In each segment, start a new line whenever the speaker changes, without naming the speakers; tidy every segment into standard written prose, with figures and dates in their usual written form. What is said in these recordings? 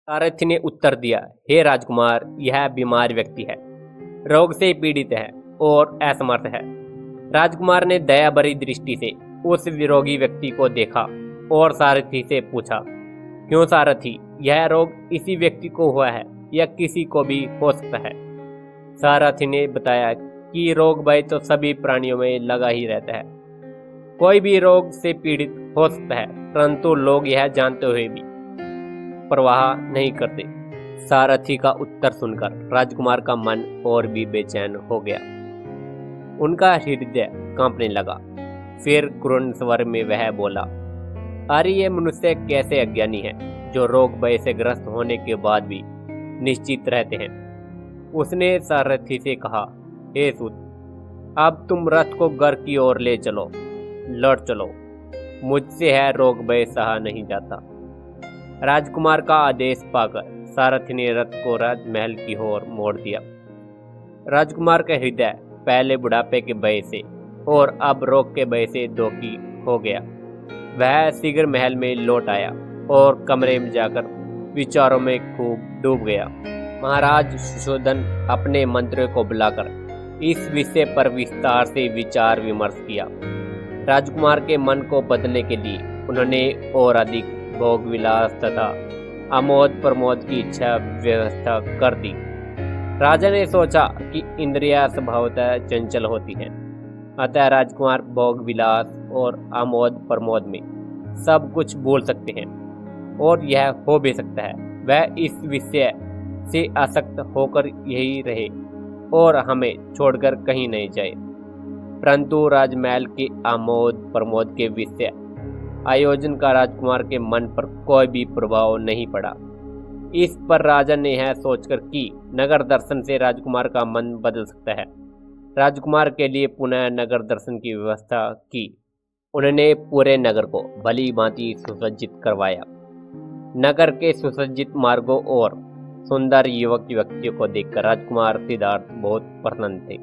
सारथी ने उत्तर दिया, हे राजकुमार, यह बीमार व्यक्ति है, रोग से पीड़ित है और असमर्थ है। राजकुमार ने दया भरी दृष्टि से उस विरोगी व्यक्ति को देखा और सारथी से पूछा, क्यों सारथी, यह रोग इसी व्यक्ति को हुआ है या किसी को भी हो सकता है? सारथी ने बताया कि रोग भय तो सभी प्राणियों में लगा ही रहता है, कोई भी रोग से पीड़ित हो सकता है, परंतु लोग यह जानते हुए भी परवाह नहीं करते। सारथी का उत्तर सुनकर राजकुमार का मन और भी बेचैन हो गया, उनका हृदय कांपने लगा। फिर करुण स्वर में वह बोला, अरे ये मनुष्य कैसे अज्ञानी है, जो रोग भय से ग्रस्त होने के बाद भी निश्चित रहते हैं। उसने सारथी से कहा, हे सूत, अब तुम रथ को घर की ओर ले चलो, लौट चलो, मुझसे है रोग भय सहा नहीं जाता। राजकुमार का आदेश पाकर सारथी ने रथ को राजमहल की ओर मोड़ दिया। राजकुमार का हृदय पहले बुढ़ापे के भय से और अब रोग के भय से दुखी हो गया। वह शीघ्र महल में लौट आया और कमरे में जाकर विचारों में खूब डूब गया। महाराज सुशोधन अपने मंत्रियों को बुलाकर इस विषय पर विस्तार से विचार विमर्श किया। राजकुमार के मन को बदलने के लिए उन्होंने और अधिक भोग विलास तथा आमोद प्रमोद की इच्छा व्यवस्था कर दी। राजा ने सोचा कि इंद्रियां स्वभावतः चंचल होती हैं, अतः राजकुमार भोग विलास और आमोद प्रमोद में सब कुछ बोल सकते हैं और यह हो भी सकता है। वह इस विषय से आसक्त होकर यही रहे और हमें छोड़कर कहीं नहीं जाए। परंतु राजमहल के आमोद प्रमोद के विषय आयोजन का राजकुमार के मन पर कोई भी प्रभाव नहीं पड़ा। इस पर राजा ने यह सोचकर कि नगर दर्शन से राजकुमार का मन बदल सकता है, राजकुमार के लिए पुनः नगर दर्शन की व्यवस्था की। उन्होंने पूरे नगर को भली भांति सुसज्जित करवाया। नगर के सुसज्जित मार्गों और सुंदर युवक युवतियों को देखकर राजकुमार सिद्धार्थ बहुत प्रसन्न थे।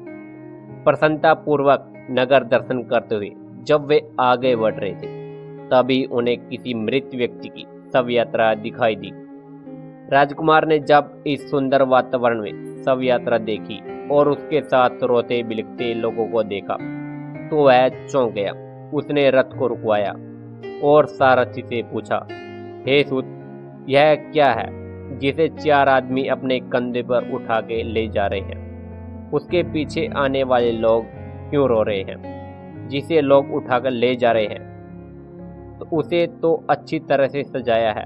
प्रसन्नता पूर्वक नगर दर्शन करते हुए जब वे आगे बढ़ रहे थे, तभी उन्हें किसी मृत व्यक्ति की शव यात्रा दिखाई दी। राजकुमार ने जब इस सुंदर वातावरण में शव यात्रा देखी और उसके साथ रोते बिलखते लोगों को देखा तो वह चौंक गया। उसने रथ को रुकवाया और सारथी से पूछा, हे सूत, यह क्या है जिसे 4 आदमी अपने कंधे पर उठा के ले जा रहे हैं? उसके पीछे आने वाले लोग क्यों रो रहे हैं? जिसे लोग उठाकर ले जा रहे हैं तो उसे तो अच्छी तरह से सजाया है,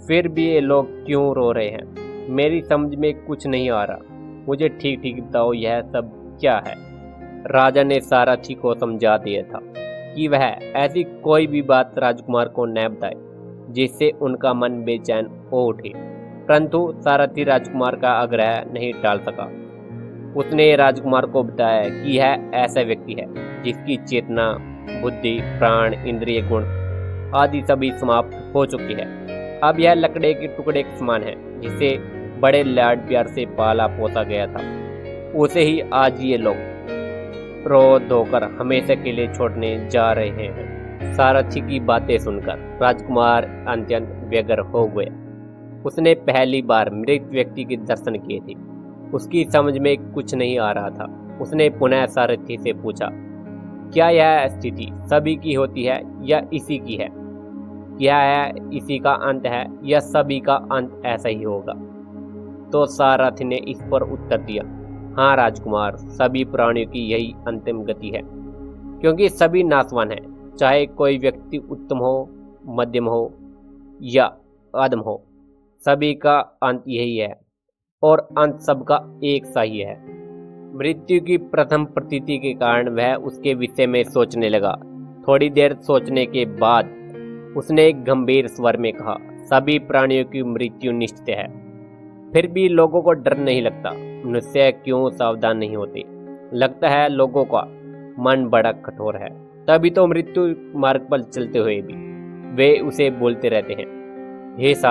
फिर भी ये लोग क्यों रो रहे हैं? मेरी समझ में कुछ नहीं आ रहा, मुझे ठीक ठीक बताओ, यह सब क्या है? राजा ने सारथी को समझा दिया था कि वह ऐसी कोई भी बात राजकुमार को न बताए जिससे उनका मन बेचैन हो उठे, परंतु सारथी राजकुमार का आग्रह नहीं टाल सका। उसने राजकुमार को बताया कि यह ऐसा व्यक्ति है जिसकी चेतना, बुद्धि, प्राण, इंद्रिय गुण आदि सभी समाप्त हो चुकी है। अब यह लकड़े के टुकड़े के समान है जिसे बड़े लाड प्यार से पाला पोसा गया था, उसे ही आज ये लोग रो धोकर हमेशा के लिए छोड़ने जा रहे हैं। सारथी की बातें सुनकर राजकुमार अत्यंत व्यग्र हो गया। उसने पहली बार मृत व्यक्ति के दर्शन किए थे, उसकी समझ में कुछ नहीं आ रहा था। उसने पुनः सारथी से पूछा, क्या यह स्थिति सभी की होती है या इसी की है? क्या यह इसी का अंत है या सभी का अंत ऐसा ही होगा? तो सारथी ने इस पर उत्तर दिया, हाँ राजकुमार, सभी प्राणियों की यही अंतिम गति है, क्योंकि सभी नाशवान हैं। चाहे कोई व्यक्ति उत्तम हो, मध्यम हो या अधम हो, सभी का अंत यही है और अंत सबका एक सा ही है। मृत्यु की प्रथम प्रतीति के कारण वह उसके विषय में सोचने लगा। थोड़ी देर सोचने के बाद उसने एक गंभीर स्वर में कहा, सभी प्राणियों की मृत्यु निश्चित है, फिर भी लोगों को डर नहीं लगता। मनुष्य क्यों सावधान नहीं होते? लगता है लोगों का मन बड़ा कठोर है, तभी तो मृत्यु मार्ग पर चलते हुए भी वे उसे बोलते रहते हैं, हे